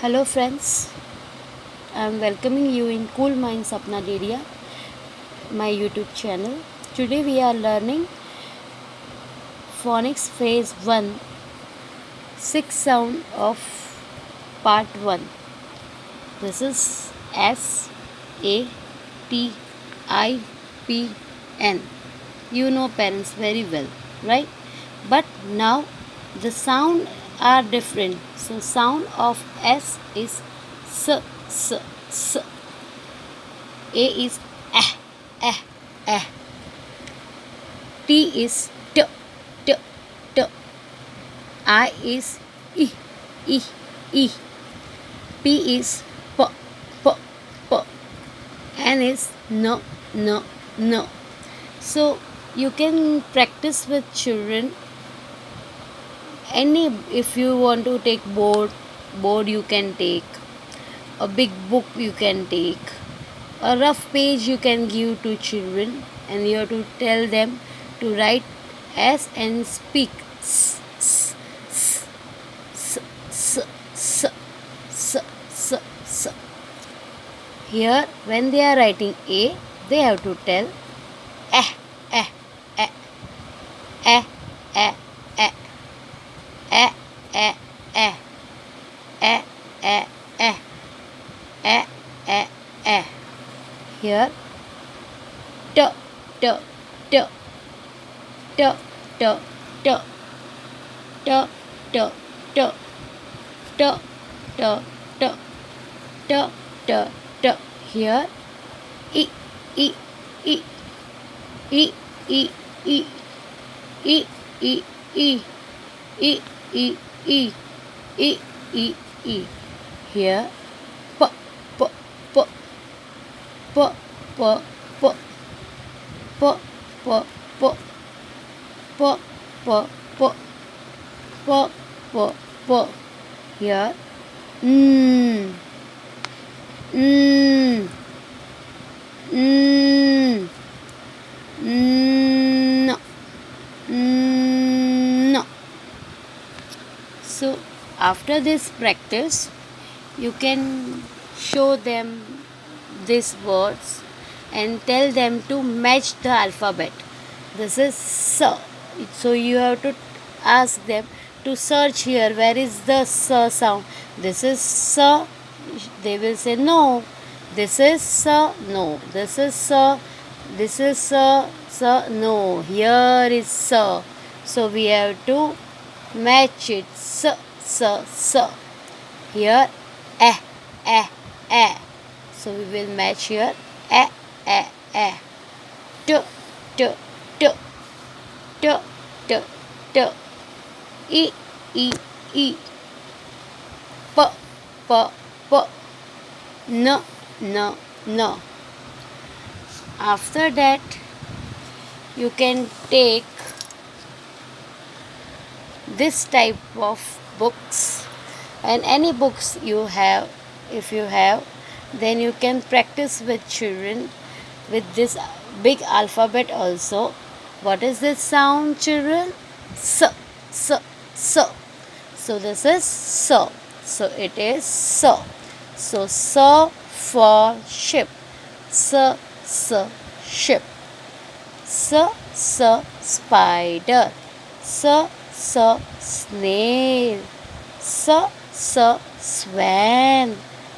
Hello friends, I am welcoming you in Cool Minds Sapna Deria, my YouTube channel. Today we are learning phonics phase 1, 6 sound of part 1. This is S A T I P N. You know parents very well, right? But now the sound are different. So sound of S is S, S. A is eh, eh. T is T, T, T. I is I, I, I. P is P, P, P. N is No, No, No. So you can practice with children. Any if you want to take board you can take. A big book you can take. A rough page you can give to children, and you have to tell them to write S and speak S, S, S, S, S, S, S, S, S. Here, when they are writing A, they have to tell eh, eh, eh, eh, eh, eh, eh, eh, eh, eh, eh, eh, eh, eh, eh. Here, T, T, T, T, T, T, T, T, T, T, T, T, T, T, T. Here, I, I, I, I, I, I, I, I, I, I, I, I, I, I, I. Here, P, P, P, P, P, P, P, P, P, P, P, P, P, P, P. Here, mm, mm, mm, no, no. So after this practice, you can show them these words and tell them to match the alphabet. This is S. So you have to ask them to search here where is the S sound. This is S. They will say no. This is S. No. This is S. This is S. No. Here is S. So we have to match it. S. S. S. Here eh, eh, eh. So we will match here eh, eh, eh. T, t, t, t, t, t. I, I, I. P, p, p. N, n, n. After that, you can take this type of books, and any books you have, if you have, then you can practice with children with this big alphabet also. What is this sound, children? S, S, S. So this is S. So it is S. So S for ship. S, S, ship. S, S, spider. S, S, snail. S, S, swan.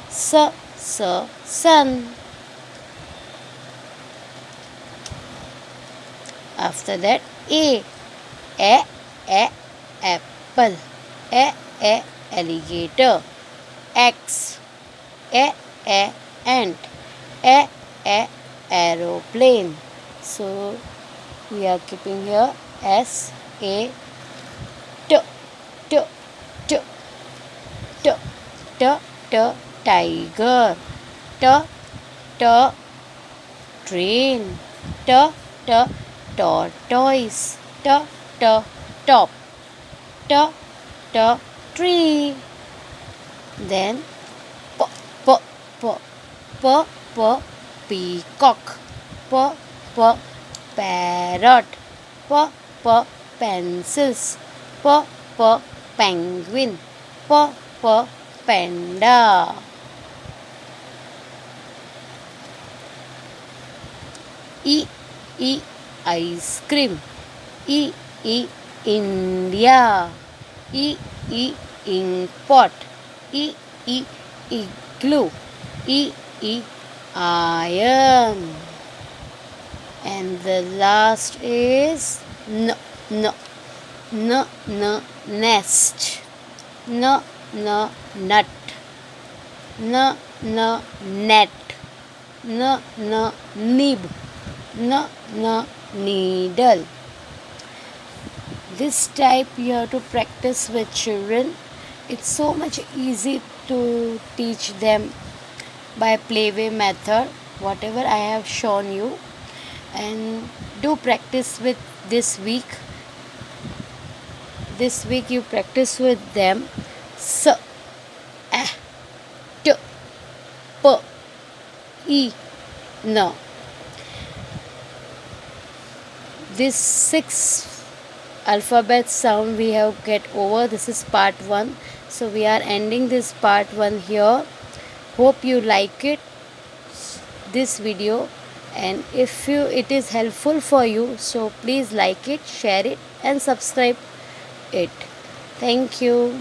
S, S, sun. After that, A, apple. A, alligator. X, ant. A, aeroplane. So we are keeping here S, A, T, T, T, T, T, T, tiger. T, T, train. T, T, tortoise. T, T, top. T, T, tree. Then P, P, P, P, P, peacock. P, P, parrot. P, P, pencils. P, P, penguin. P, P, panda. E, E, ice cream. E, E, India. E, E, ink pot. E, E, igloo. E, E, iron. And the last is N, N, N, N, nest. N, N, nut. N, N, net. N, N, nib. N, N, needle. This type you have to practice with children. It's so much easy to teach them by playway method, whatever I have shown you. And do practice with this week. This week you practice with them. S, A, T, P, E, N. This 6 alphabet sound we have get over. This is part 1. So we are ending this part 1 here. Hope you like it, this video, and if it is helpful for you, so please like it, share it and subscribe it. Thank you.